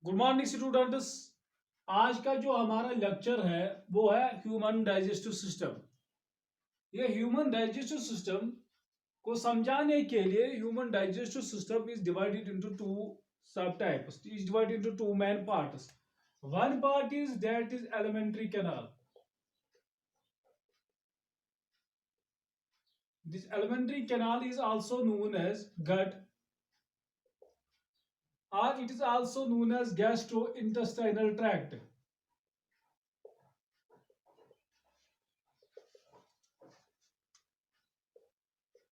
Good morning students. आज का जो हमारा लेक्चर है वो है ह्यूमन डाइजेस्टिव सिस्टम। ये ह्यूमन डाइजेस्टिव सिस्टम को समझाने के लिए human digestive system is divided into two sub types, is divided into two main parts. One part is that is alimentary canal. This alimentary canal is also known as gut, or it is also known as gastrointestinal tract.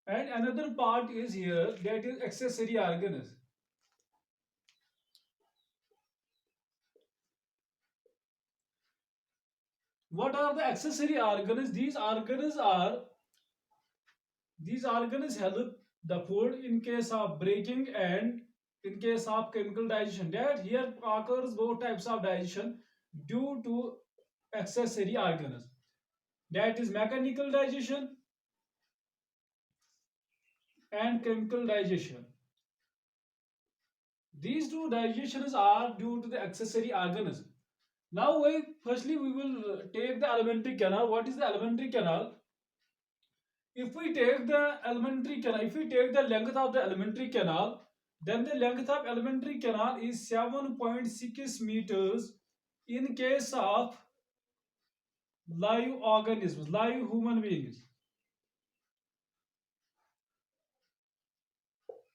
And another part is here, that is accessory organs. What are the accessory organs? These organs help the food in case of breaking and in case of chemical digestion. That here occurs both types of digestion due to accessory organs. That is mechanical digestion and chemical digestion. These two digestions are due to the accessory organs. Now, firstly, we will take the alimentary canal. What is the alimentary canal? If we take the length of the alimentary canal, then the length of alimentary canal is 7.6 meters in case of live organisms, live human beings,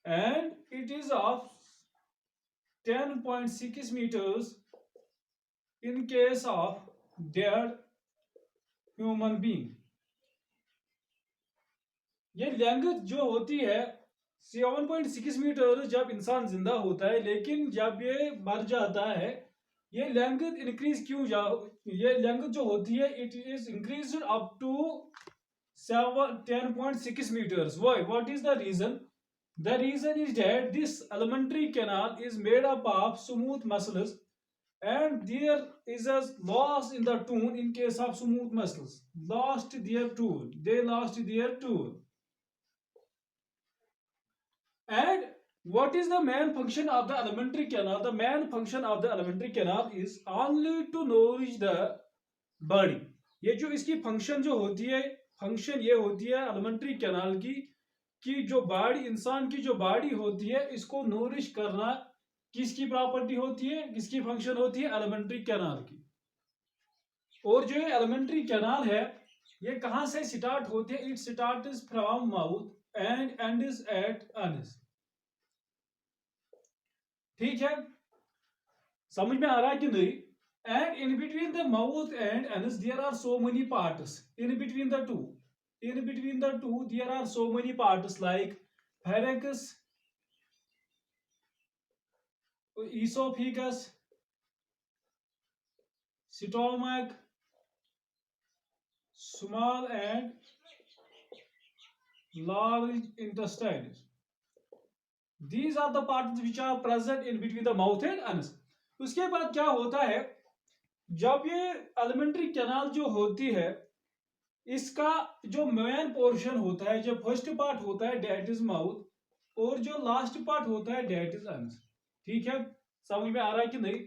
and it is of 10.6 meters in case of dead human being. ये length जो होती है 7.6 metre जब इंसान जिंदा होता है, लेकिन जब ये मर जाता है ये लेंथ इंक्रीज क्यों ये लेंथ जो होती है it is increase up to 10.6 meters. Why? What is the reason? The reason is that this alimentary canal is made up of smooth muscles, and there is a loss in the tone in case of smooth muscles. They lost their tone. And what is the main function of the alimentary canal? The main function of the alimentary canal is only to nourish the body. ये जो इसकी function जो होती है, function ये होती है alimentary canal की कि जो बॉडी, इंसान की जो बॉडी होती है इसको नोरिश करना किसकी प्रॉपर्टी होती है, किसकी फंक्शन होती है? alimentary canal की. और जो ये alimentary canal है ये कहां से स्टार्ट होती है? It starts from mouth and ends at anus. ठीक है, समझ में आ रहा है कि नहीं? And in between the mouth and anus there are so many parts. In between the two there are so many parts like pharynx, esophagus, stomach, small and large intestines. These are the parts which are present in between the mouth and anus. उसके बाद क्या होता है, जब ये alimentary canal जो होती है इसका जो मेन पोर्शन होता है, जो फर्स्ट पार्ट होता है डेट इज माउथ, और जो लास्ट पार्ट होता है डेट इज anus. ठीक है, समझ में आ रहा है कि नहीं?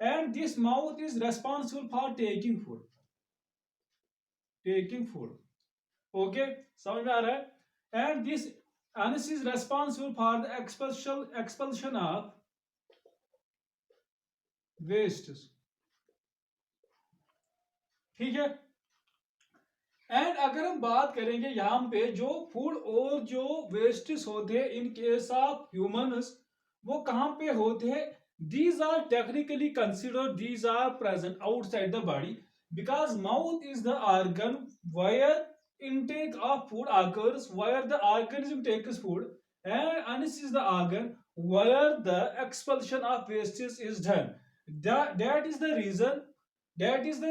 And this mouth is responsible for taking food. Okay, समझ में आ रहा है? And this anus is responsible for the expulsion of wastes. ठीक है, एंड अगर हम बात करेंगे यहाँ पे जो फूड और जो वेस्टेस होते हैं इन केस ऑफ ह्यूमंस, वो कहाँ पे होते हैं? These are technically considered, these are present outside the body, because mouth is the organ where intake of food occurs, where the organism takes food, and anus is the organ where the expulsion of wastes is done. That is the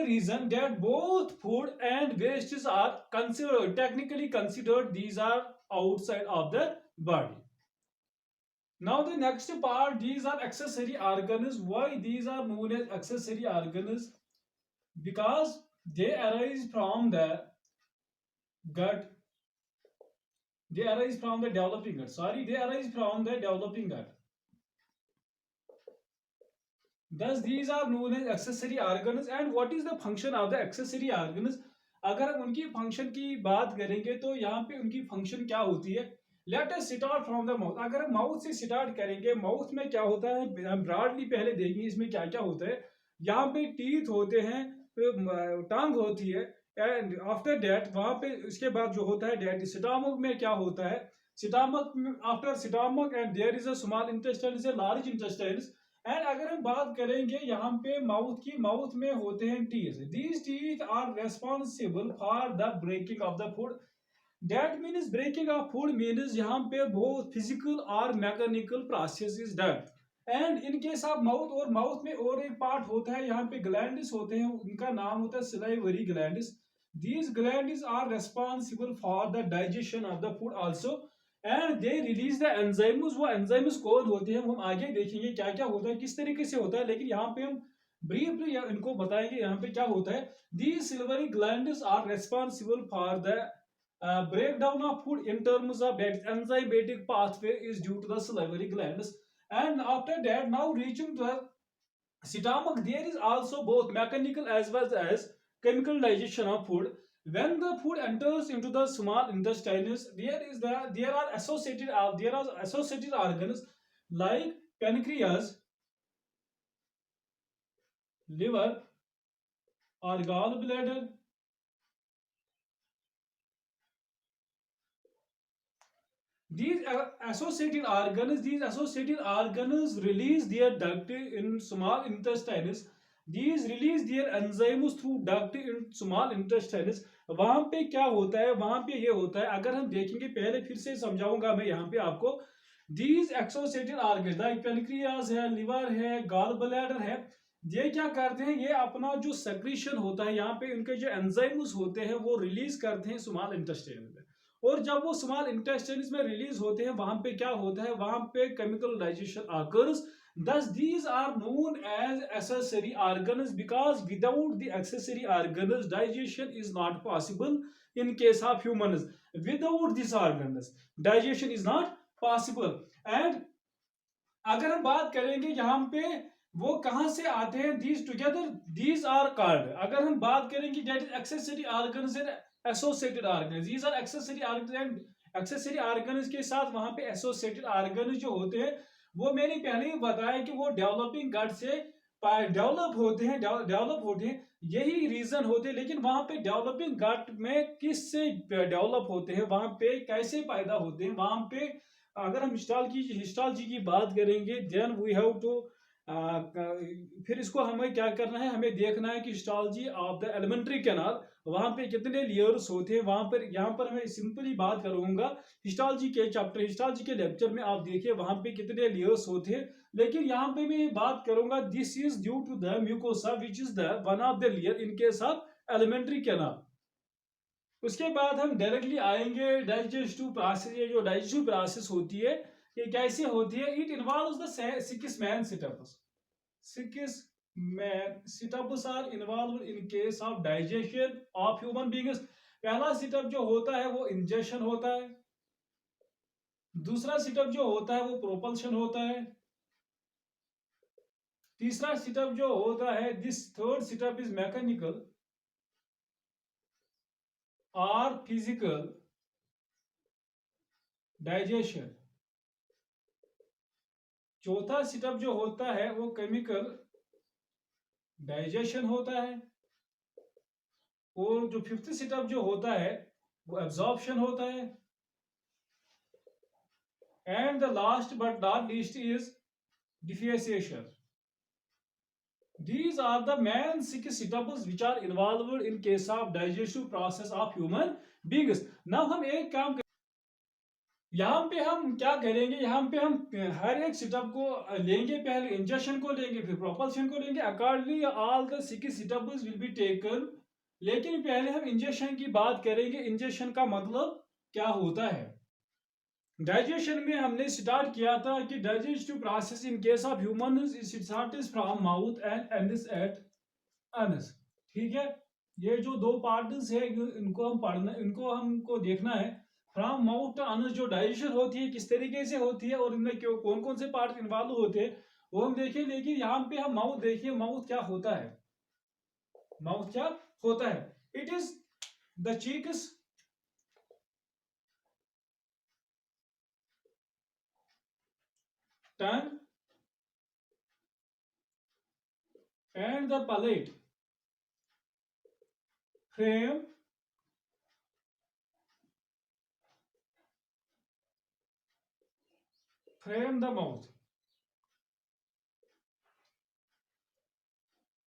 reason that both food and wastes are considered, technically considered, these are outside of the body. Now the next part, these are accessory organs. Why these are known as accessory organs? Because they arise from the gut. They arise from the developing gut. Thus these are known as accessory organs. And what is the function of the accessory organs? अगर हम उनकी function की बात करेंगे तो यहाँ पे उनकी फंक्शन क्या होती है. Let us start from the mouth. अगर हम माउथ से स्टार्ट करेंगे, माउथ में क्या होता है हम ब्रॉडली पहले देखेंगे इसमें क्या क्या होता है. यहाँ पे टीथ होते हैं, टांग होती है, एंड आफ्टर डेट वहां पे उसके बाद जो होता है डेट. स्टमक में क्या होता है, stomach after stomach and there is a small intestine is a large intestine. And अगर हम बात करेंगे यहाँ पे माउथ की, माउथ में होते हैं teeth. These teeth are responsible for the breaking of the food. That means breaking of food means यहाँ पे बहुत फिजिकल और mechanical process is done. And in case of mouth, और माउथ में और एक पार्ट होता है यहाँ पे ग्लैंड्स होते हैं, उनका नाम होता है salivary glands. These glands are responsible for the digestion of the food also, and they release the enzymes. वो एंजाइम्स कौन होते हैं हम आगे देखेंगे क्या क्या होता है, किस तरीके से होता है, लेकिन यहाँ पे हम ब्रीफली इनको बताएंगे यहाँ पे क्या होता है. These salivary glands are responsible for the breakdown of food in terms of that enzymatic pathway is due to the salivary glands. And after that, now reaching to the stomach, there is also both mechanical as well as chemical digestion of food. When the food enters into the small intestines, there are associated organs like pancreas, liver, or gallbladder. These associated organs release their duct in small intestines. These release their enzymes through duct in small intestines. वहां पे क्या होता है, वहां पे ये होता है, अगर हम देखेंगे पहले फिर से समझाऊंगा मैं यहाँ पे आपको. These associated organs like pancreas है, liver है, gall bladder है, ये क्या करते हैं, ये अपना जो secretion होता है यहाँ पे इनके जो एंजाइम्स होते हैं वो रिलीज करते हैं स्मॉल इंटेस्टाइन में. और जब वो स्मॉल इंटेस्टाइन्स में रिलीज होते हैं वहां पे क्या होता है, वहां पे chemical digestion occurs. Thus these are known as accessory organs because without the accessory organs digestion is not possible. In case of humans, without these organs digestion is not possible. And अगर हम बात करेंगे यहाँ पे वो कहां से आते हैं, these together these are called. अगर हम बात करेंगे that is accessory organs and associated organs. These are accessory organs and accessory organs के साथ वहां पे associated organs जो होते हैं वो मैंने पहले ही बताया कि वो डेवलपिंग गट से डेवलप होते हैं. यही रीजन होते हैं. लेकिन वहां पे डेवलपिंग गट में किससे डेवलप होते हैं, वहां पे कैसे पैदा होते हैं, वहां पे अगर हम हिस्टोलॉजी की बात करेंगे देन वी हैव टू फिर इसको हमें क्या करना है, हमें देखना है कि histology of the alimentary canal वहां पे कितने लेयर्स होते हैं. वहां पर यहाँ पर मैं सिंपली बात करूंगा हिस्टोलॉजी के चैप्टर, हिस्टोलॉजी के लेक्चर में आप देखिए वहां पे कितने लेयर्स होते हैं. लेकिन यहाँ पे मैं बात करूंगा this is due to the mucosa which is the one of the layer in case of alimentary canal. उसके बाद हम डायरेक्टली आएंगे डाइजेस्टिव प्रोसेस. ये जो डाइजेस्टिव प्रोसेस होती है ये कैसे होती है, it involves the 6 main steps. 6 main steps are involved in case of digestion of human beings. पहला स्टेप जो होता है वो इंजेक्शन होता है. दूसरा स्टेप जो होता है वो प्रोपल्शन होता है. तीसरा स्टेप जो होता है this third step is mechanical और फिजिकल डाइजेशन. चौथा स्टेप जो होता है वो केमिकल डाइजेशन होता है. और जो फिफ्थ स्टेप जो होता है वो एब्जॉर्प्शन होता है. And the last but not least is defecation. These are the main 6 steps which are involved in case of digestive process of human beings. Now हम एक काम यहाँ पे हम क्या करेंगे, यहाँ पे हम हर एक स्टेप को लेंगे, पहले इंजेक्शन को लेंगे फिर प्रोपल्शन को लेंगे. Accordingly all the 6 steps will be taken. लेकिन पहले हम इंजेक्शन की बात करेंगे. इंजेक्शन का मतलब क्या होता है. डाइजेशन में हमने स्टार्ट किया था कि digestive process in case of human starts from mouth and ends at Anas. ठीक है, ये जो दो पार्ट्स है इनको हम पढ़ना, इनको हमको देखना है. फ्रॉम माउथ टू अनस जो डाइजेशन होती है किस तरीके से होती है और इनमें क्यों कौन कौन से पार्ट इन्वॉल्व होते हैं वो हम देखें, लेकिन यहाँ पे हम माउथ देखिए, माउथ क्या होता है, माउथ क्या होता है, it is the cheeks tongue and the palate frame the mouth,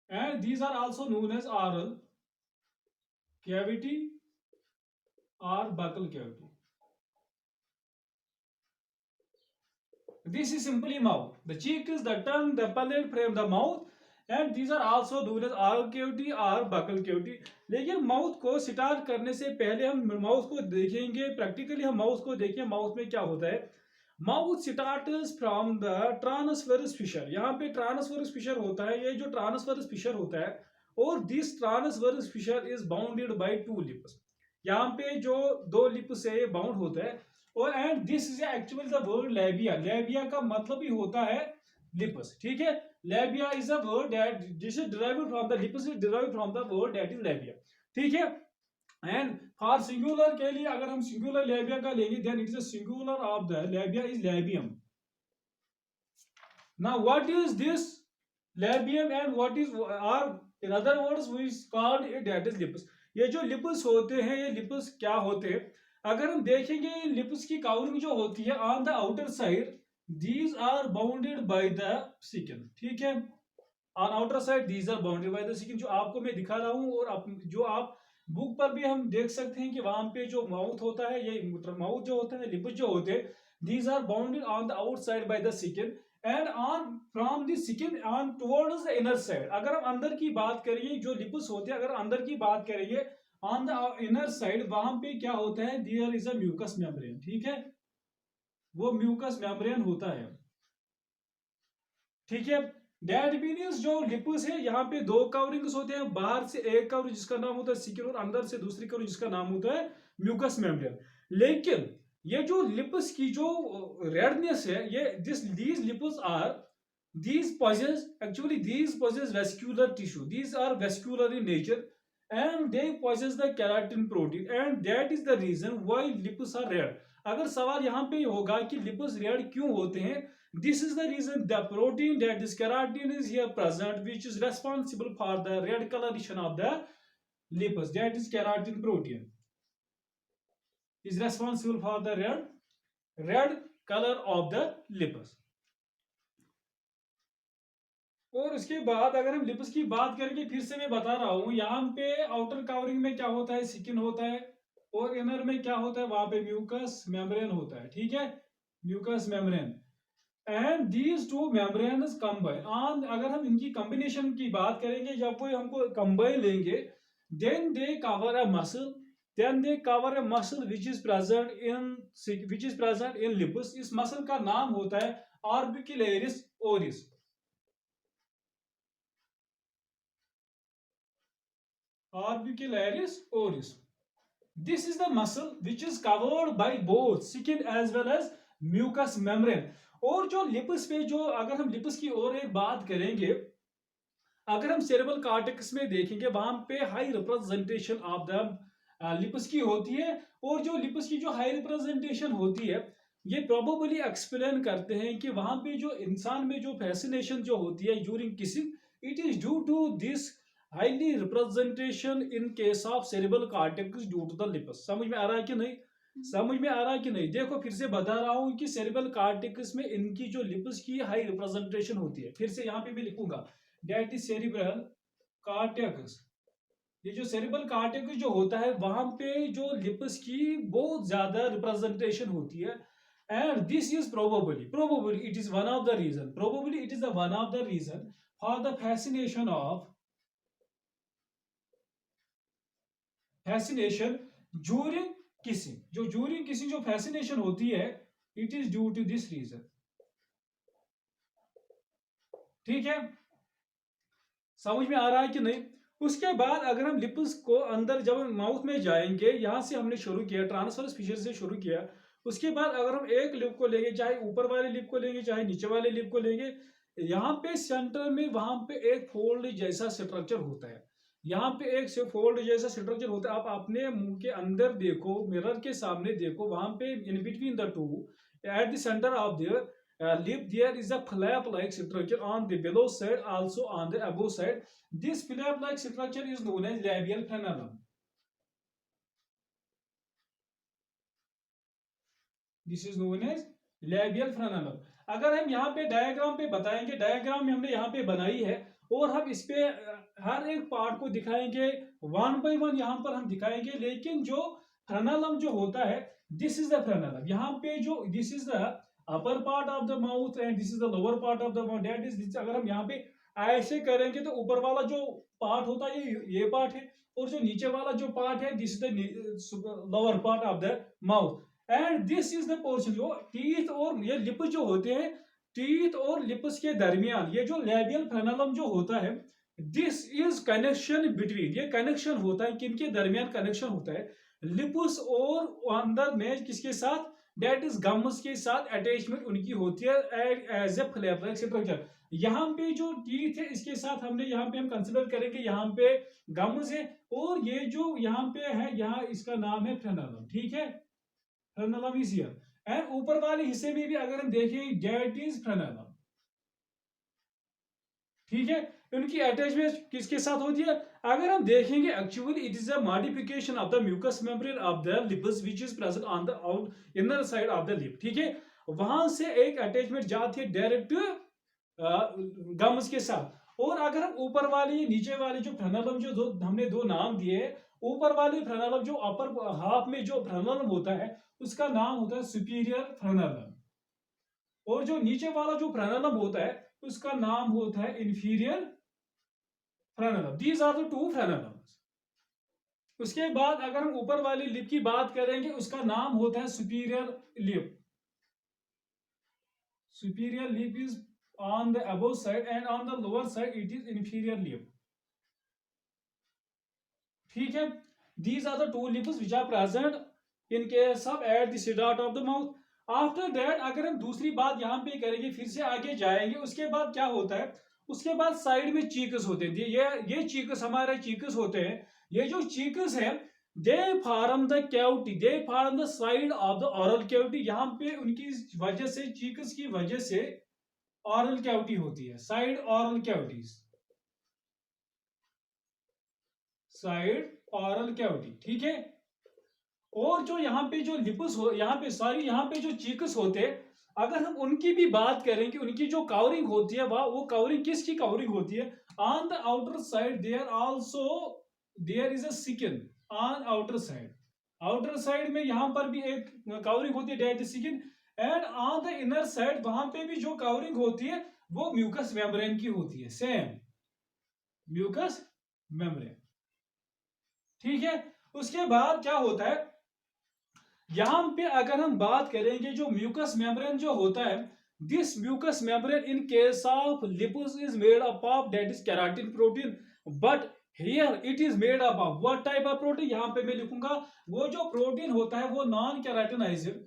and these are also known as oral cavity or buccal cavity. This is simply mouth. The cheek is the tongue, the palate frame the mouth, and these are also known as oral cavity or buccal cavity. लेकिन mouth को start करने से पहले हम mouth को देखेंगे, practically हम mouth को देखें, माउथ में क्या होता है। Mouth starts from the transverse fissure, यहाँ पे ट्रांसवर्स फिशर होता है, ये जो ट्रांसवर्स फिशर होता है, और this transverse fissure is bounded by two lips, यहाँ पे जो दो लिप से बाउंड होता है, और and this is actually the word लेबिया, लेबिया का मतलब ही होता है लिप्स, ठीक है। लेबिया is a word that this is derived from the lips, is derived from the word that is लेबिया, ठीक है। एंड फॉर सिंगुलर के लिए अगर हम सिंगुलर लेबिया का लेंगे, then it is a singular of the labia is labium. Now what is this labium and what is are in other words we called it that is lips. ये जो lips होते हैं, ये lips क्या होते हैं, अगर हम देखेंगे लिप्स की कवरिंग जो होती है on the outer side, these are bounded by the skin, ठीक है। On outer side these are bounded by the skin, जो आपको मैं दिखा रहा हूं, और जो आप बुक पर भी हम देख सकते हैं कि वहां पे जो माउथ होता है, ये माउथ जो होता है, लिप्स जो होते हैं, these are bounded on the outside by the skin and on from the skin on towards the inner side. अगर हम अंदर की बात करेंगे, जो लिप्स होते हैं, अगर अंदर की बात करेंगे ऑन द इनर साइड, वहां पे क्या होता है, there is a mucus membrane, ठीक है, वो म्यूकस मेम्ब्रेन होता है, ठीक है। दैट मीन्स जो लिप्स है, यहाँ पे दो कवरिंग्स होते हैं, बाहर से एक कवरिंग जिसका नाम होता है स्किन, और अंदर से दूसरी कवरिंग जिसका नाम होता है म्यूकस मेम्ब्रेन। लेकिन ये जो लिप्स की जो रेडनेस है, ये these lips are these possess actually these possess vascular tissue, these are vascular in nature and they possess the keratin protein and that is the reason why lips are red। अगर सवाल यहाँ पे होगा कि lips red क्यों होते हैं, this is the reason the protein that is keratin is here present which is responsible for the red coloration of the lips, that is keratin protein is responsible for the red color of the lips। और उसके बाद अगर हम lips की बात करेंगे, फिर से मैं बता रहा हूं, यहाँ पे आउटर कवरिंग में क्या होता है, स्किन होता है, और इनर में क्या होता है, वहां पे म्यूकस मेम्ब्रेन होता है, ठीक है, mucous membrane. And these two membranes combine on, अगर हम इनकी कॉम्बिनेशन की बात करेंगे, जब वो हमको कंबाइन लेंगे, then they cover a muscle, then they cover a muscle which is present in lips. इस मसल का नाम होता है ऑर्बिक्युलरिस ओरिस, orbicularis oris। This is the muscle which is covered by both skin as well as mucous membrane। और जो lips पे जो, अगर हम लिप्स की और एक बात करेंगे, अगर हम सेरेब्रल कॉर्टेक्स में देखेंगे, वहां पे high representation of the lips की होती है, और जो लिप्स की जो हाई रिप्रेजेंटेशन होती है, ये प्रोबेबली एक्सप्लेन करते हैं कि वहां पे जो इंसान में जो फैसिनेशन जो होती है during kissing, it is due to this highly representation in case of cerebral cortex due to the lips. समझ में आ रहा है कि नहीं, समझ में आ रहा है कि नहीं। देखो फिर से बता रहा हूं कि सेरेब्रल कॉर्टेक्स में इनकी जो लिप्स की हाई रिप्रेजेंटेशन होती है, फिर से यहाँ पे भी लिखूंगा, डेट इज सेरिब्रल कॉर्टेक्स। ये जो सेरिब्रल कॉर्टेक्स जो होता है, वहां पे जो लिप्स की बहुत ज्यादा रिप्रेजेंटेशन होती है, and this is probably it is one of the reason, probably it is the one of the reason for the fascination during kissing. जो ड्यूरिंग किसिंग जो फैसिनेशन होती है, it is due to this reason, ठीक है, समझ में आ रहा है कि नहीं। उसके बाद अगर हम लिप्स को अंदर जब माउथ में जाएंगे, यहां से हमने शुरू किया, ट्रांसवर्स फिशर से शुरू किया, उसके बाद अगर हम एक लिप को लेंगे, चाहे ऊपर वाले लिप को लेंगे चाहे नीचे वाले लिप को लेंगे, यहाँ पे सेंटर में वहां पे एक फोल्ड जैसा स्ट्रक्चर होता है, यहाँ पे एक से फोल्ड जैसा स्ट्रक्चर होता है। आप अपने मुंह के अंदर देखो, मिरर के सामने देखो, वहां पे इन between the two at the centre of the lip there is a flap like structure on the below side, also on the above side. This flap like structure is known as labial frenulum. This is known as labial frenulum. अगर हम यहाँ पे diagram पे बताएंगे, diagram में हमने यहाँ पे बनाई है और हम इस पे हर एक पार्ट को दिखाएंगे, वन बाय वन यहाँ पर हम दिखाएंगे। लेकिन जो फ्रेनलम जो होता है, दिस इज द फ्रेनलम। यहाँ पे जो this is the upper part of the mouth and this is the lower part of the mouth, that is. अगर हम यहाँ पे ऐसे करेंगे तो ऊपर वाला जो पार्ट होता है ये पार्ट है, और जो नीचे वाला जो पार्ट है this is the lower part of the mouth and this is the portion. जो टीथ और ये लिप जो होते हैं, टीथ और लिप्स के दरमियान ये जो लेबियल फ्रेनलम जो होता है, दिस इज कनेक्शन बिटवीन, ये कनेक्शन होता है, किनके दरमियान कनेक्शन होता है, लिप्स और अंदर में किसके साथ, दैट इज गम्स के साथ अटैचमेंट उनकी होती है as a flap like structure. यहाँ पे जो टीथ है इसके साथ हमने यहाँ पे हम कंसिडर करेंगे, यहाँ पे गम्स है और ये जो यहाँ पे है, यहाँ इसका नाम है फ्रेनलम। ठीक है, फ्रेनलम इज हियर एंड ऊपर वाले हिस्से में भी अगर हम देखें, दैट इज फ्रेनलम। ठीक है, उनकी अटैचमेंट किसके साथ होती है, अगर हम देखेंगे actually it is a modification of the mucous membrane of the lips which is present on the out inner side of the lip. ठीक है, वहां से एक अटैचमेंट जाती है डायरेक्ट गम्स के साथ। और अगर हम ऊपर वाली नीचे वाले जो फ्रेनलम जो हमने दो नाम दिए, ऊपर वाले फ्रेनलम जो अपर हाफ में जो फ्रेनलम होता है उसका नाम होता है सुपीरियर फ्रेनलम, और जो नीचे वाला जो फ्रेनलम होता है उसका नाम होता है inferior frenulum. These are the two frenulums. उसके बाद अगर हम ऊपर वाली लिप की बात करेंगे उसका नाम होता है superior lip. Superior lip is on the above side and on the lower side it is inferior lip. ठीक है, these are the two lips which are present in case of at the start of the mouth. After that अगर हम दूसरी बात यहाँ पे करेंगे, फिर से आगे जाएंगे, उसके बाद क्या होता है, उसके बाद साइड में चीकस होते हैं। ये चीकस हमारे चीकस होते हैं। ये जो चीकस है they form the cavity, they form the side of the oral cavity. यहाँ पे उनकी वजह से, चीकस की वजह से ऑरल कैविटी होती है, side oral cavities, side oral cavity. ठीक है, और जो यहाँ पे जो लिप्स हो, यहाँ पे सॉरी, यहाँ पे जो चीकस होते हैं, अगर हम उनकी भी बात करें कि उनकी जो कवरिंग होती है वो कवरिंग किसकी कवरिंग होती है, on the outer side there also there is a skin on outer side. Outer side में यहाँ पर भी एक कवरिंग होती है, that is skin, and on the inner side वहां पे भी जो कवरिंग होती है वो म्यूकस मेम्ब्रेन की होती है, सेम म्यूकस मेम्ब्रेन। ठीक है, उसके बाद क्या होता है, यहां पे अगर हम बात करेंगे जो म्यूकस मेम्ब्रेन जो होता है, this mucus membrane in case of lips is made up of that is keratin protein, but here it is made up of what type of protein, यहां पे मैं लिखूंगा वो जो प्रोटीन होता है वो non keratinized,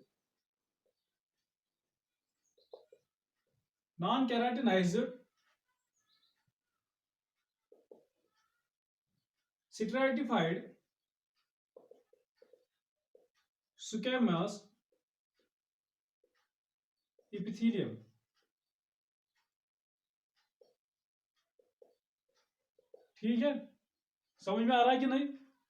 non-keratinized stratified squamous epithelium। ठीक है, समझ में आ रहा है कि नहीं,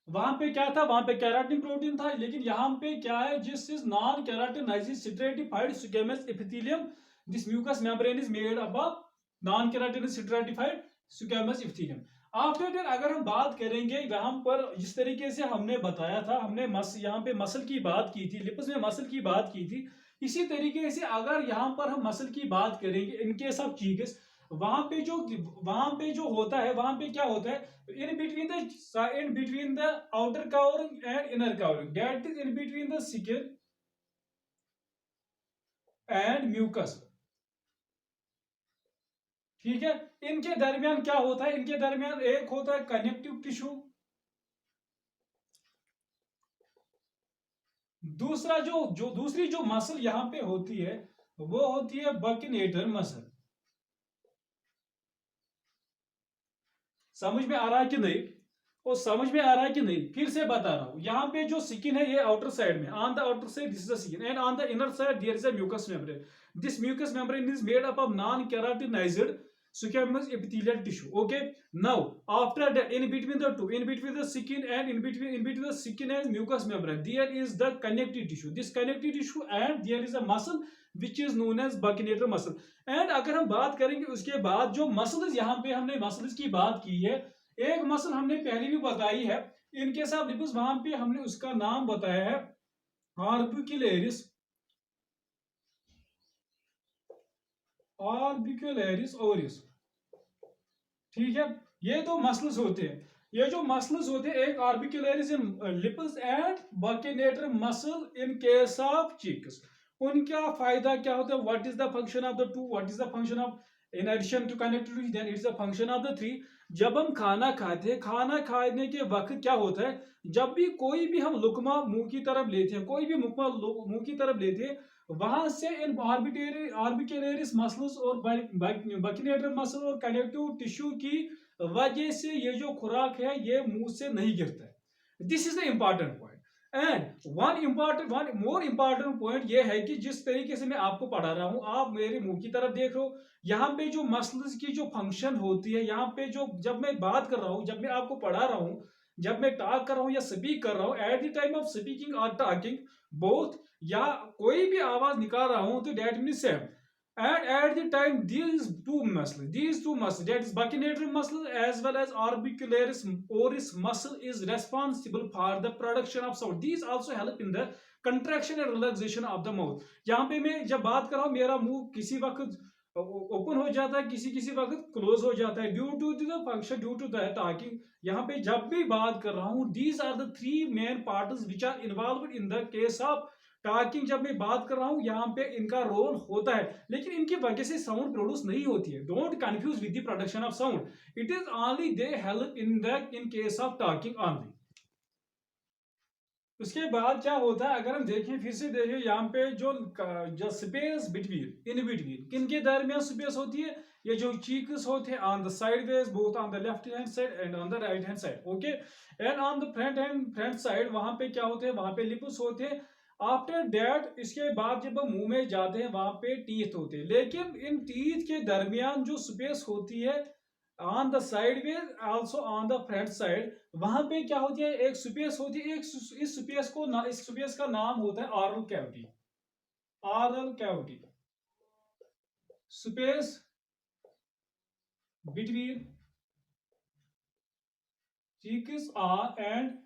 वहां पे क्या था, वहां पे केराटिन प्रोटीन था, लेकिन यहां पे क्या है, जिस is non keratinized stratified squamous epithelium, this mucus membrane is made up of non keratinized stratified squamous epithelium. After that अगर हम बात करेंगे, यहाँ पर जिस तरीके से हमने बताया था, हमने यहाँ पे मसल की बात की थी, लिप्स में मसल की बात की थी, इसी तरीके से अगर यहाँ पर हम मसल की बात करेंगे इन केस ऑफ चीकस, वहां पे जो होता है, वहां पे क्या होता है, in between the outer covering and inner covering, that is in between the skin and mucus। ठीक है, इनके दरमियान क्या होता है, इनके दरमियान एक होता है कनेक्टिव टिश्यू, दूसरा दूसरी जो मसल यहां पे होती है वो होती है बकिनेटर मसल। समझ में आ रहा है कि नहीं? और समझ में आ रहा है कि नहीं? फिर से बता रहा हूं, यहाँ पे जो स्किन है ये आउटर साइड में, on the outer side this is the skin and on the inner side there is a mucus membrane. This mucus membrane is made up of non keratinized squamous epithelial tissue. Okay, now after that, in between the two, in between the skin and in between the skin and mucous membrane, there is the connective tissue. This connective tissue and there is a muscle which is known as buccinator muscle. And अगर हम बात करेंगे उसके बाद जो muscles, यहाँ पे हमने मसल्स की बात की है, एक मसल हमने पहले भी बताई है इनके साथ लिपिस, वहां पे हमने उसका नाम बताया है ऑर्बिक्युलरिस, ऑर्बिक्युलरिस ओरिस. ठीक है, ये दो मसल्स होते हैं. ये जो मसल्स होते हैं, एक orbicularis in lips and buccinator muscle in case of cheeks. उनका फायदा क्या होता है? What is the function of the two, what is the function of, in addition to connectivity, then it is the function of the three. जब हम खाना खाते हैं, खाना खाने के वक्त क्या होता है, जब भी कोई भी हम लुकमा मुंह की तरफ लेते हैं, कोई भी मुकमा मुंह की तरफ लेते हैं, वहां से इन ऑर्बिक्युलरिस मसल्स और बकिनेटर मसल और कनेक्टिव टिश्यू की वजह से ये जो खुराक है ये मुंह से नहीं गिरता है. This is the important point. And one more important point ये है कि जिस तरीके से मैं आपको पढ़ा रहा हूं, आप मेरे मुंह की तरफ देख रहे हो, यहाँ पे जो मसल्स की जो फंक्शन होती है, यहाँ पे जो जब मैं बात कर रहा हूँ, जब मैं आपको पढ़ा रहा हूँ, जब मैं टॉक कर रहा हूँ या स्पीक कर रहा हूँ, at the time of speaking और टॉकिंग बोथ, या कोई भी आवाज निकाल रहा हूँ, तो that mean same. And at the time, these two muscles, that is buccinator muscle as well as orbicularis oris muscle, is responsible for the production of sound. These also help in the contraction and relaxation of the mouth. यहाँ पे मैं जब बात कर रहा हूँ, मेरा मुंह किसी वक्त ओपन हो जाता है, किसी किसी वक्त क्लोज हो जाता है, due to the function, due to the talking. यहाँ पे जब भी बात कर रहा हूँ, these are the three main parts which are involve in the case of talking. जब मैं बात कर रहा हूं, यहाँ पे इनका रोल होता है, लेकिन इनकी वजह से साउंड प्रोड्यूस नहीं होती है. Don't confuse with the production of sound. It is only they help in case of talking only. उसके बाद क्या होता है, अगर हम देखें, फिर से देखें, यहाँ पे जो स्पेस बिटवीन, इन बिटवीन, किन के दरमियान स्पेस होती है, ये जो चीक्स होते हैं on the sideways, both on the left hand side and on the right hand side. Okay, and on the front side, वहां पे क्या होते हैं, वहां पे लिप्स होते हैं. आफ्टर दैट, इसके बाद जब हम मुंह में जाते हैं, वहां पे टीथ होते हैं, लेकिन इन टीथ के दरमियान जो स्पेस होती है on the sideways, also on the front side, वहां पे क्या होती है, एक स्पेस होती है. इस स्पेस का नाम होता है oral cavity. Oral cavity, space between cheeks and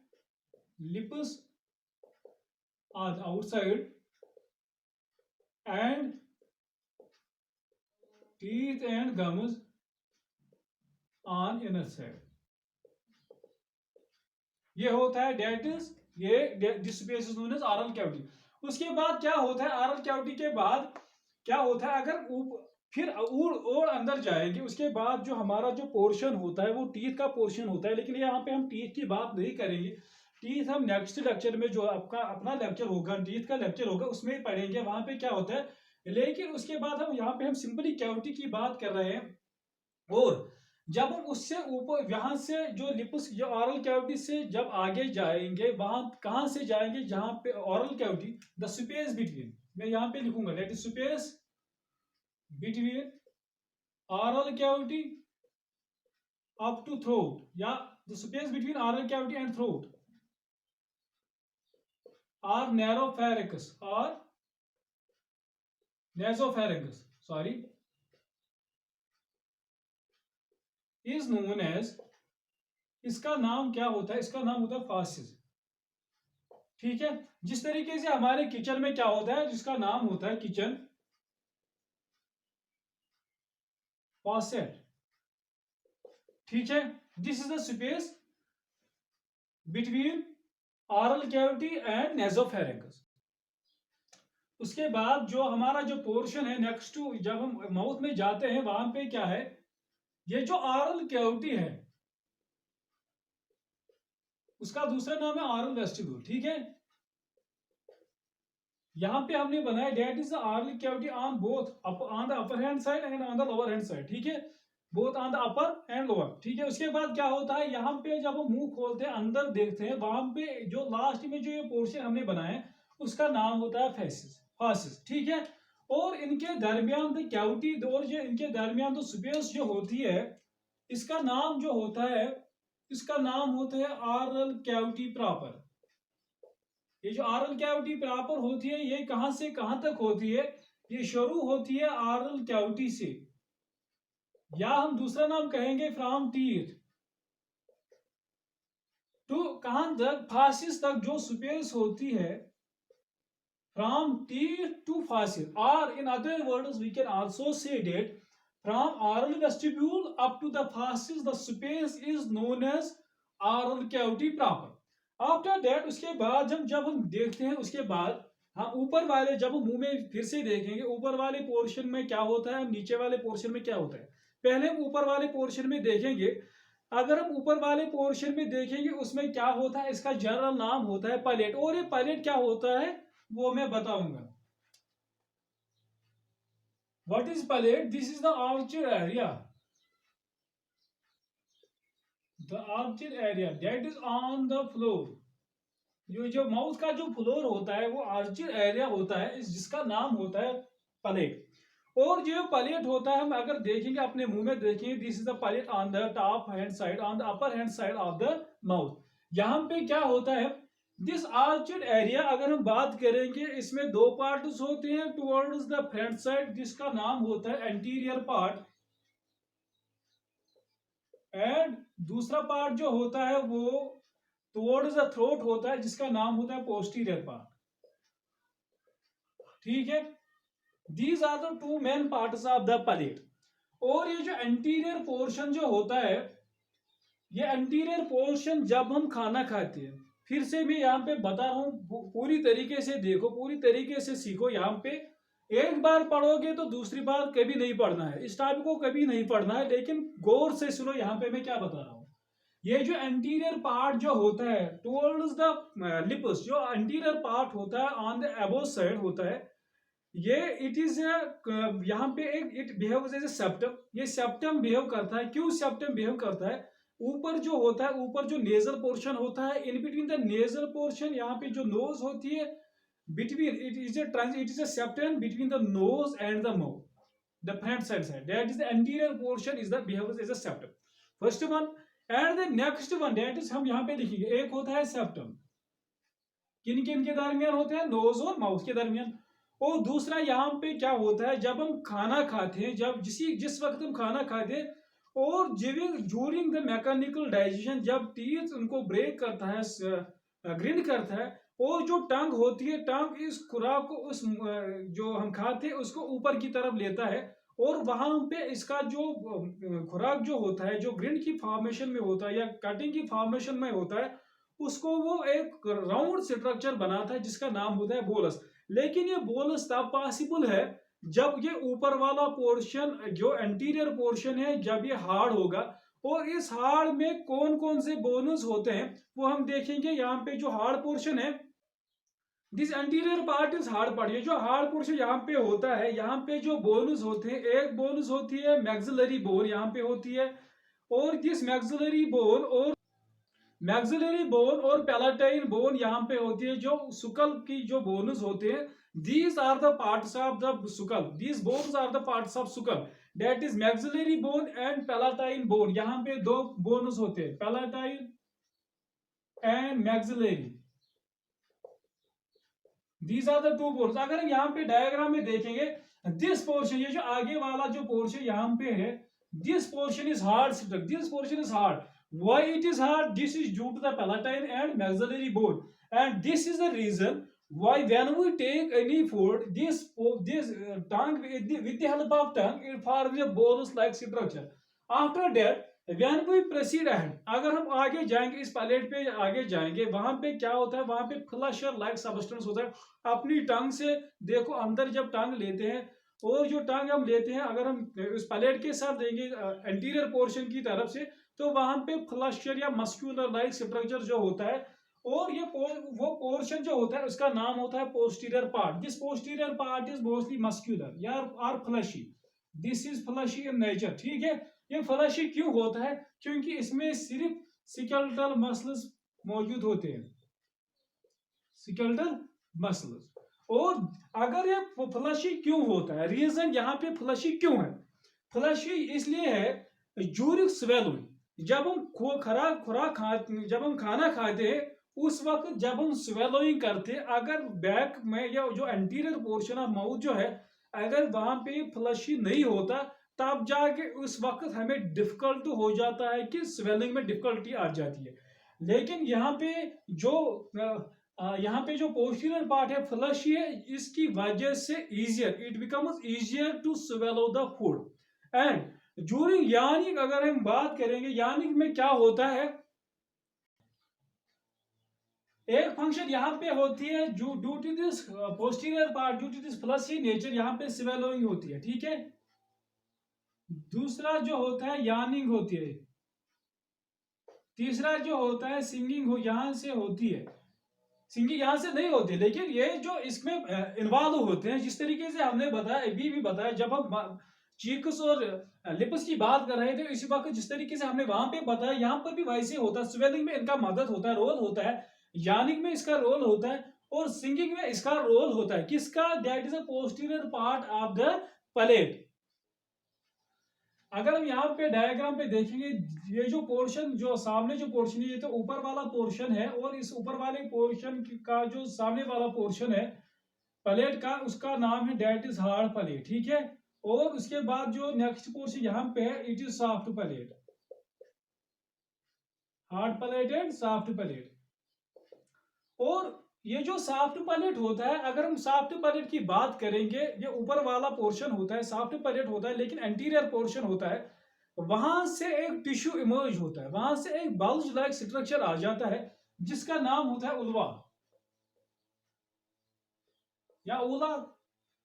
lips on the outside and teeth and gums on inner side. ये होता है डेट इज, ये this space is known as oral cavity. उसके बाद क्या होता है, ऑरल कैविटी के बाद क्या होता है, अगर फिर और अंदर जाएंगे, उसके बाद जो हमारा जो पोर्शन होता है वो टीथ का पोर्शन होता है, लेकिन यहाँ पे हम टीथ की बात नहीं करेंगे. टीथ हम नेक्स्ट लेक्चर में, जो आपका अपना लेक्चर होगा, टीथ का लेक्चर होगा, उसमें पढ़ेंगे वहां पे क्या होता है. लेकिन उसके बाद हम यहाँ पे हम सिंपली कैविटी की बात कर रहे हैं. और जब हम उससे ऊपर, यहां से जो लिप्स, जो ऑरल कैविटी से जब आगे जाएंगे, वहां कहां से जाएंगे, जहां पे oral cavity, the space between, मैं यहाँ पे लिखूंगा that is space between oral cavity up to throat, या the space between oral cavity and throat, और नैरोफेरिंक्स, और nasopharynx, sorry, is known as, इसका नाम क्या होता है, इसका नाम होता है फासिस. ठीक है, जिस तरीके से हमारे किचन में क्या होता है, जिसका नाम होता है किचन फॉसेट. ठीक है, this is the space between oral cavity and nasopharynx. उसके बाद जो हमारा जो पोर्शन है नेक्स्ट टू, जब हम माउथ में जाते हैं, वहां पे क्या है, ये जो ऑरल कैविटी है, उसका दूसरा नाम है ऑरल वेस्टिब्यूल. ठीक है, यहां पे हमने बनाया that is the oral cavity on both, on the upper hand side and on the lower hand side. ठीक है, both on the upper and lower, ठीक है। उसके बाद क्या होता है, यहाँ पे जब हम मुंह खोलते हैं अंदर देखते हैं, वहां पे जो लास्ट में जो ये पोर्शन हमने बनाया है उसका नाम होता है फेसिस, फासिस, ठीक है। और इनके दरमियान द कैविटी, और जो इनके दरमियान तो स्पेस जो होती है, इसका नाम जो होता है, इसका नाम होता है आरल कैविटी प्रॉपर। ये जो आरल कैविटी प्रॉपर होती है, ये कहां से कहां तक होती है, ये शुरू होती है आरल कैविटी से, या हम दूसरा नाम कहेंगे फ्रॉम टीथ टू कहां तक, फासिस तक जो स्पेस होती है, फ्रॉम टीथ टू फासिस, और in other words we can also say that from oral vestibule up to the fauces the space is known as oral cavity proper. After that, उसके बाद जब हम देखते हैं, उसके बाद हम ऊपर वाले, जब हम मुंह में फिर से देखेंगे ऊपर वाले पोर्शन में क्या होता है, नीचे वाले पोर्शन में क्या होता है। पहले हम ऊपर वाले पोर्शन में देखेंगे। अगर हम ऊपर वाले पोर्शन में देखेंगे उसमें क्या होता है, इसका जनरल नाम होता है पैलेट, और ये पैलेट क्या होता है वो मैं बताऊंगा। What is palate? This is the archer area, the archer area that is on the floor. जो माउथ का जो फ्लोर होता है वो आर्चर एरिया होता है, जिसका नाम होता है पैलेट। और जो पैलेट होता है, हम अगर देखेंगे अपने मुंह में देखेंगे, this is the palate on the top hand side, on the upper hand side of the mouth. यहाँ पे क्या होता है, दिस आर्चर्ड एरिया, अगर हम बात करेंगे, इसमें दो पार्ट्स होते हैं टुवर्ड्स द फ्रंट साइड, जिसका नाम होता है एंटीरियर पार्ट, एंड दूसरा पार्ट जो होता है वो टुवर्ड्स द थ्रोट होता है, जिसका नाम होता है पोस्टीरियर पार्ट, ठीक है। These are the two main parts of the palate. और ये जो एंटीरियर पोर्शन जो होता है, ये एंटीरियर पोर्शन जब हम खाना खाते हैं, फिर से मैं यहाँ पे बता रहा हूँ, पूरी तरीके से देखो, पूरी तरीके से सीखो। यहाँ पे एक बार पढ़ोगे तो दूसरी बार कभी नहीं पढ़ना है, इस टाइप को कभी नहीं पढ़ना है, लेकिन गौर से सुनो यहाँ पे मैं क्या बता रहा हूँ। ये जो एंटीरियर पार्ट जो होता है टुवर्ड्स द लिप्स, जो एंटीरियर पार्ट होता है ऑन द अबोव साइड होता है, ये इट इज यहाँ पे एक it behaves as a septum. ये सेप्टम बिहेव करता है। क्यों सेप्टम बिहेव करता है? ऊपर जो होता है, ऊपर जो नेजल पोर्शन होता है, in between the nasal portion, यहाँ पे जो नोज होती है, between it is a septum between the nose and the mouth, the front side that is the anterior portion is the behaves as a septum, first one. And the next one that is, हम यहाँ पे लिखेंगे, एक होता है septum, किन किन के दरमियान होते हैं, नोज और माउथ के दरमियान। और दूसरा यहाँ पे क्या होता है, जब हम खाना खाते हैं, जब जिस वक्त हम खाना खाते हैं, और ज्यूरिंग द मैकेनिकल डाइजेशन, जब टीथ उनको ब्रेक करता है, ग्रिंड करता है, और जो टंग होती है, टंग इस खुराक को, उस जो हम खाते हैं उसको ऊपर की तरफ लेता है, और वहां पे इसका जो खुराक जो होता है, जो ग्रिंड की फॉर्मेशन में होता है या कटिंग की फॉर्मेशन में होता है, उसको वो एक राउंड स्ट्रक्चर बनाता है, जिसका नाम होता है बोलस। लेकिन ये बोलस तब पॉसिबल है जब ये ऊपर वाला पोर्शन, जो एंटीरियर पोर्शन है, जब ये हार्ड होगा। और इस हार्ड में कौन कौन से बोनस होते हैं वो हम देखेंगे। यहाँ पे जो हार्ड पोर्शन है, this anterior part is hard part. ये जो हार्ड पोर्शन यहाँ पे होता है, यहाँ पे जो बोनस होते हैं, एक बोनस होती है मैक्सिलरी बोन, यहाँ पे होती है। और दिस मैक्सिलरी बोन और पैलाटाइन बोन यहाँ पे होती है। जो सुकल की जो बोन्स होते हैं, these are the parts of the skull, these bones are the parts of skull, that is maxillary bone and palatine bone. यहाँ पे दो बोन्स होते हैं, palatine and maxillary, these are the two bones. अगर हम यहाँ पे डायग्राम में देखेंगे, दिस पोर्शन, ये जो आगे वाला जो पोर्शन यहाँ पे है, this portion is hard, this portion is hard. Why it is hard? This is due to the palatine and maxillary bone, and this is the reason why when we take any food, this tongue, with the help of tongue, it forms a bolus like structure. After that, when we proceed ahead, अगर हम आगे जाएंगे, इस palette पे आगे जाएंगे, वहां पे क्या होता है, वहां पे फ्लशर लाइक सब्सटेंस होता है। अपनी टंग से देखो, अंदर जब टंग लेते हैं, और जो टंग हम लेते हैं, अगर हम इस पैलेट के साथ देंगे एंटीरियर पोर्शन की तरफ से, तो वहां पे फ्लशर या मस्क्यूलर लाइक स्ट्रक्चर जो होता है, और ये वो पोर्शन जो होता है उसका नाम होता है posterior part. This posterior part is mostly muscular या are fleshy, this is fleshy in nature, ठीक है। ये फ्लशी क्यों होता है? क्योंकि इसमें सिर्फ स्केलेटल मसल्स मौजूद होते हैं, स्केलेटल मसल्स। और अगर ये फ्लशी क्यों होता है, रीजन यहाँ पे फ्लशी क्यों है? फ्लशी इसलिए है ड्यूरिंग स्वेलोइंग, जब हम जब हम खाना खाते हैं उस वक्त जब हम स्वेलोइंग करते हैं, अगर बैक में या जो एंटीरियर पोर्शन ऑफ माउथ जो है, अगर वहां पे फ्लशी नहीं होता तब जाके उस वक्त हमें डिफिकल्ट हो जाता है कि स्वेलिंग में डिफिकल्टी आ जाती है। लेकिन यहाँ पे जो यहाँ पे जो पोस्टीरियर पार्ट है फ्लशी है, इसकी वजह से easier it becomes easier to swallow the food. And during यानिक अगर हम बात करेंगे यानिक में क्या होता है, एक फंक्शन यहाँ पे होती है जो due to this posterior part, due to this fleshy nature यहाँ पे स्वेलोइंग होती है, ठीक है। दूसरा जो होता है यानिंग होती है, तीसरा जो होता है सिंगिंग हो यहां से होती है, सिंगिंग यहां से नहीं होती, लेकिन ये जो इसमें इन्वॉल्व होते हैं, जिस तरीके से हमने बताया अभी भी बताया, जब हम चीक्स और लिप्स की बात कर रहे थे इसी वक्त जिस तरीके से हमने वहां पे बताया, यहाँ पर भी वैसे होता है। स्वेलिंग में इनका मदद होता है, रोल होता है, यानिंग में इसका रोल होता है, और सिंगिंग में इसका रोल होता है। किसका? That is a posterior part of the palate. अगर हम यहाँ पे डायग्राम पे देखेंगे, ये जो पोर्शन जो सामने जो पोर्शन है ये तो ऊपर वाला पोर्शन है, और इस ऊपर वाले पोर्शन का जो सामने वाला पोर्शन है प्लेट का, उसका नाम है डेट इज हार्ड प्लेट, ठीक है। और उसके बाद जो नेक्स्ट पोर्शन यहाँ पे है it is soft plate, hard plate and soft plate. और ये जो सॉफ्ट पैलेट होता है, अगर हम सॉफ्ट पैलेट की बात करेंगे, ये ऊपर वाला पोर्शन होता है सॉफ्ट पैलेट होता है, लेकिन एंटीरियर पोर्शन होता है, वहां से एक टिश्यू इमर्ज होता है, वहां से एक बल्ज लाइक स्ट्रक्चर आ जाता है जिसका नाम होता है उल्वा या उला।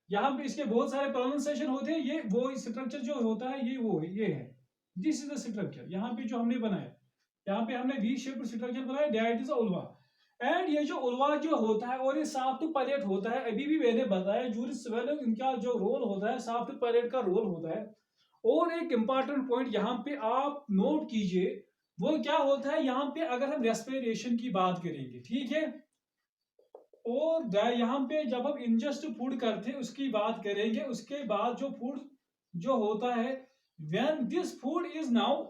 यहाँ पे इसके बहुत सारे प्रोनाउंसिएशन होते हैं, ये वो स्ट्रक्चर जो होता है ये है, दिस इज द स्ट्रक्चर। यहाँ पे जो हमने बनाया, यहाँ पे हमने वी शेप स्ट्रक्चर बनाया, दैट इज उल्वा। एंड ये जो उल्वा जो होता है और ये सॉफ्ट पैलेट होता है, अभी भी मैंने बताया ड्यूरिंग स्वेलिंग इनका जो रोल होता है सॉफ्ट पैलेट का रोल होता है। और एक इंपॉर्टेंट पॉइंट यहाँ पे आप नोट कीजिए, वो क्या होता है, यहाँ पे अगर हम रेस्पिरेशन की बात करेंगे, ठीक है, और यहाँ पे जब हम इंजेस्ट फूड करते हैं उसकी बात करेंगे, उसके बाद जो फूड जो होता है, when this food is now,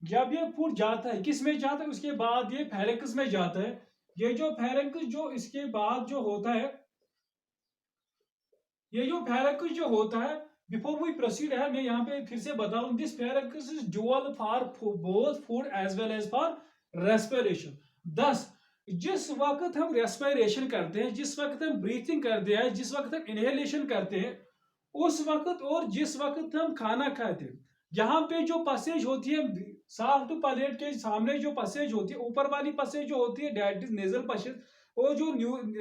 जब ये फूड जाता है किस में जाता है, उसके बाद ये फेरेंक्स में जाता है। ये जो फेरेंक्स जो इसके बाद जो होता है, ये जो फेरेंक्स जो होता है, बिफोर वी प्रोसीड है मैं यहाँ पे फिर से बताऊं, this pharynx is dual for both food as well as for respiration. दस जिस वक्त हम रेस्पिरेशन करते हैं, जिस वक्त हम ब्रीथिंग करते हैं, जिस वक्त हम इनहेलेशन करते हैं, उस वक्त और जिस वक्त हम खाना खाते हैं, यहाँ पे जो पसेज होती है सॉफ्ट पैलेट के सामने जो पसेज होती है, ऊपर वाली पसेज जो होती है दैट इज नेजल पसेज, और जो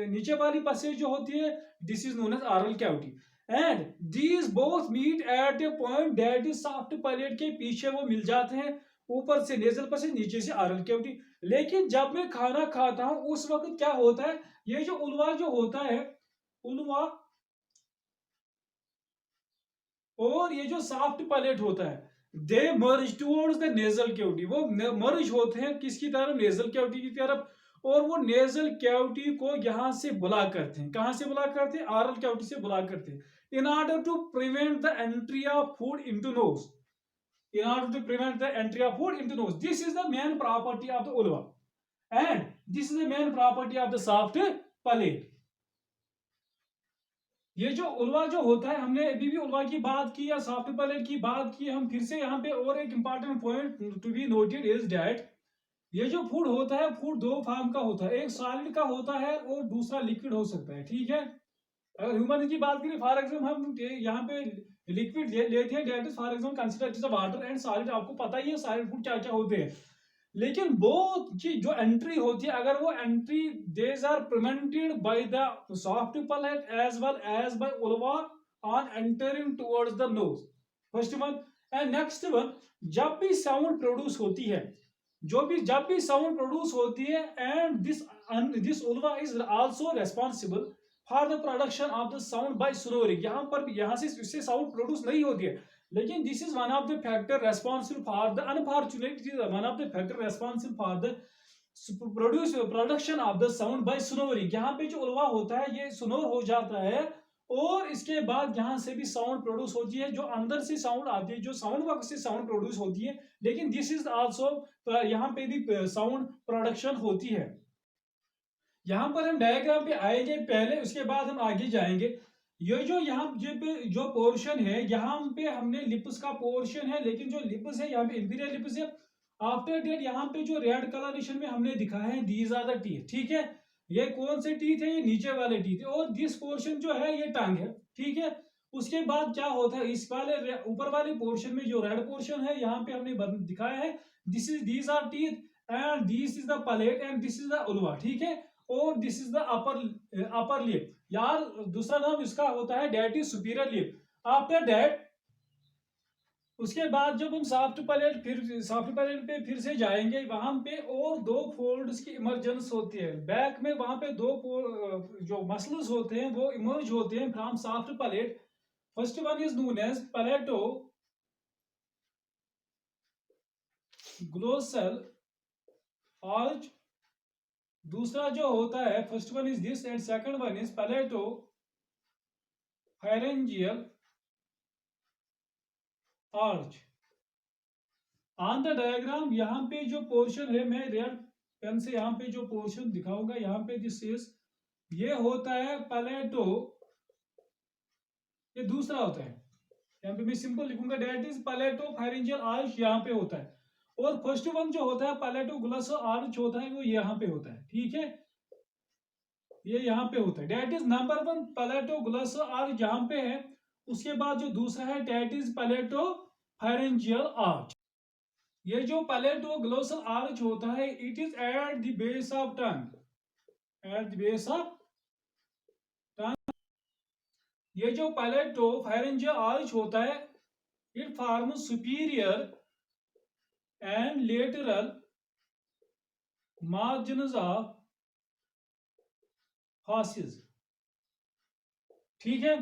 नीचे वाली पसेज जो होती है this is known as oral cavity. And these both meet at a point that is soft palate के पीछे वो मिल जाते हैं, ऊपर से नेजल पसेज, नीचे से ऑरल कैविटी। लेकिन जब मैं खाना खाता हूं उस वक्त क्या होता है, ये जो उल्वा जो होता है, उल्वा और ये जो सॉफ्ट पैलेट होता है, दे मर्ज टुवर्ड्स द नेजल कैविटी, वो मर्ज होते हैं किसकी तरफ, नेजल कैविटी की तरफ, और वो नेजल कैविटी को यहां से बुला करते हैं, कहां से बुला करते हैं, ऑरल कैविटी से बुला करते हैं, in order to prevent the entry of food into nose, in order to prevent the entry of food into nose. This is the main property of the ulva, and this is the main property of the soft palate. ये जो uvula जो होता है, हमने अभी भी uvula की बात की या सॉफ्ट पैलेट की बात की, हम फिर से यहाँ पे और एक important point to be noted is that ये जो फूड होता है, फूड दो फॉर्म का होता है, एक सॉलिड का होता है और दूसरा लिक्विड हो सकता है, ठीक है। अगर ह्यूमन की बात करें, फॉर एग्जाम्पल हम यहाँ पे लिक्विड लेते हैं, that is for example consider it is water, and solid आपको पता ही है सॉलिड फूड क्या क्या होते हैं। लेकिन वो की जो एंट्री होती है, अगर वो entry these are prevented by the soft palate as well as by uvula on entering towards the nose, first one. And next one, जब भी साउंड प्रोड्यूस होती है, जब भी साउंड प्रोड्यूस होती है, and this uvula is also responsible for the production of the sound bye snoring, यहाँ पर भी यहाँ से इससे साउंड प्रोड्यूस नहीं होती है, लेकिन this is one of the factor responsible for the unfortunate, one of the factor responsible for the production of the sound bye snoring. यहाँ पे जो उल्वा होता है ये स्नोर हो जाता है और इसके बाद यहाँ से भी साउंड प्रोड्यूस होती है, जो अंदर से साउंड आती है, जो साउंड बॉक्स से साउंड प्रोड्यूस होती है, लेकिन दिस इज आल्सो यहाँ पे भी साउंड प्रोडक्शन होती है। यहाँ पर हम डायग्राम पे आएंगे पहले, उसके बाद हम आगे जाएंगे। ये जो यहाँ जो पोर्शन है, यहाँ पे हमने लिप्स का पोर्शन है, लेकिन जो लिप्स है यहाँ पे इंफीरियर लिप्स है। आफ्टर डेट यहाँ पे जो रेड कलरेशन में हमने दिखाया है, दीज आर द टीथ, ठीक है। ये कौन से टीथ है? ये नीचे वाले टीथ है, और दिस पोर्शन जो है ये टंग है, ठीक है। उसके बाद क्या होता है, इस वाले ऊपर वाले पोर्शन में जो रेड पोर्शन है यहाँ पे हमने दिखाया है, these are teeth and this is the palate and this is the uvula, ठीक है। और this is the upper lip, यार दूसरा नाम इसका होता है that is superior lip. After that उसके बाद जब हम सॉफ्ट पैलेट पे फिर से जाएंगे, वहां पे और दो फोल्ड्स की इमर्जेंस होती है बैक में, वहां पे दो जो मसल्स होते हैं वो इमर्ज होते हैं from soft palate. First one is known as palatoglossal arch, दूसरा जो होता है first one is this and second one is palatopharyngeal arch. On the diagram यहाँ पे जो पोर्शन है, मैं रेड पेन से यहाँ पे जो पोर्शन दिखाऊंगा, यहाँ पे दिस इज, ये होता है पैलेटो, ये दूसरा होता है, यहाँ पे मैं सिंपल लिखूंगा date is palatopharyngeal arch, यहाँ पे होता है। और फर्स्ट वन जो होता है पैलेटो ग्लोसल आर्च होता है, वो यहाँ पे होता है, ठीक है, ये यहाँ पे होता है। That is number one palatoglossal arch यहाँ पे है। उसके बाद जो दूसरा है that is palatopharyngeal arch. ये जो पैलेटो ग्लोसल आर्च होता है, it is at the base of tongue, at the base of tongue. ये जो पैलेटो फायरेंजियल आर्च होता है, it forms superior and lateral margins of fauces, ठीक है।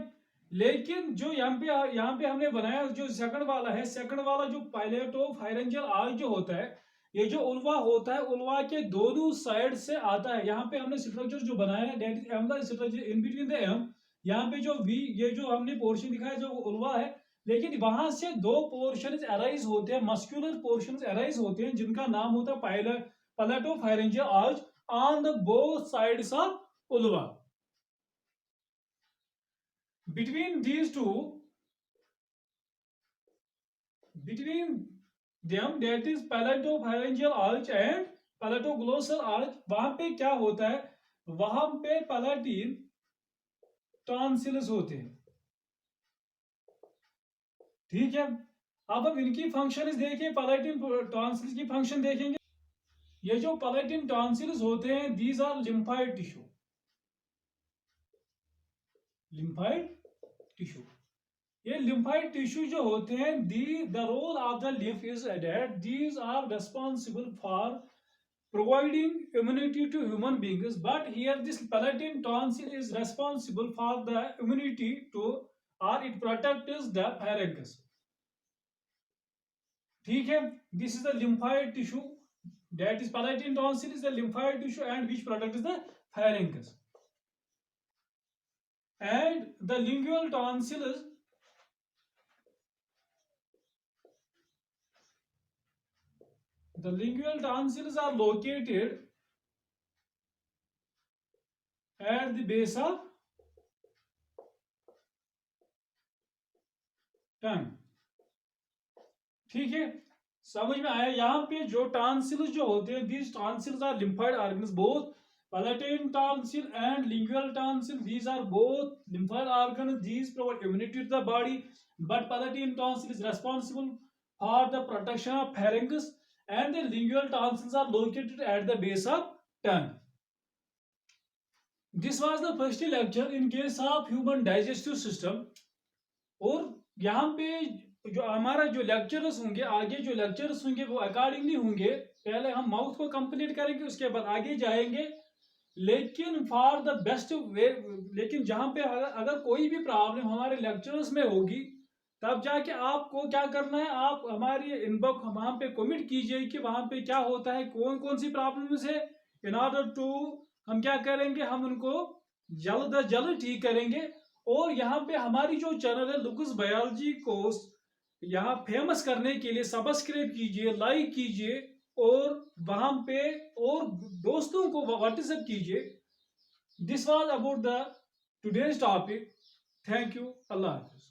लेकिन जो यहाँ पे हमने बनाया जो सेकंड वाला है, सेकंड वाला जो पैलेटो फायरेंजियल आर्च जो होता है, ये जो उल्वा होता है, उल्वा के दोनों साइड से आता है। यहाँ पे हमने स्ट्रक्चर जो बनाया है that is M the structure in between the M, यहाँ पे जो वी, ये जो हमने पोर्शन दिखाया जो उल्वा है, लेकिन वहां से दो पोर्शन अराइज होते हैं, मस्कुलर पोर्शन अराइज होते हैं, जिनका नाम होता है palatopharyngeal arch on the both sides of uvula. Between these two, between them, that is palatopharyngeal arch and palatoglossal arch, वहां पे क्या होता है, वहां पे palatine टॉन्सिल्स होते हैं, ठीक है। अब हम इनकी फंक्शन देखें, palatine टॉन्सिल्स की फंक्शन देखेंगे। ये जो palatine टॉन्सिल्स होते हैं, these are lymphoid tissue, lymphoid tissue. ये लिम्फाइड टिश्यू जो होते हैं, the role of the lymph is that these are responsible for providing immunity to human beings, but here this palatine tonsil is responsible for the immunity to, और it protects the pharynx, ठीक है। This is the lymphoid tissue, that is palatine tonsil is the lymphoid tissue and which protects the pharynx. And the lingual tonsils, the lingual tonsils are located at the base of tongue, ठीक है, समझ में आया। यहाँ पे जो tonsils जो होते हैं, these tonsils are lymphoid organs, both palatine tonsil and lingual tonsil, these are both lymphoid organs, these provide immunity to the body, but palatine tonsil is responsible for the protection of pharynx and the lingual tonsils are located at the base of tongue. This was the first lecture in case of human digestive system। और यहाँ पे जो हमारा जो lectures होंगे, आगे जो lectures होंगे वो अकॉर्डिंगली होंगे, पहले हम माउथ को कंप्लीट करेंगे, उसके बाद आगे जाएंगे। लेकिन फॉर द बेस्ट वे, लेकिन जहां पे अगर कोई भी प्रॉब्लम हमारे लेक्चर्स में होगी तब जाके आपको क्या करना है, आप हमारी इनबॉक्स वहां पे कमेंट कीजिए कि वहां पे क्या होता है, कौन कौन सी प्रॉब्लम्स है। इन ऑर्डर टू हम क्या करेंगे, हम उनको जल्द अज जल्द ठीक करेंगे। और यहाँ पे हमारी जो चैनल है लुकस बायोलॉजी कोर्स, यहाँ फेमस करने के लिए सब्सक्राइब कीजिए, लाइक कीजिए और वहां पे और दोस्तों को व्हाट्सएप कीजिए। This was about the today's topic. Thank you. Allah Hafiz.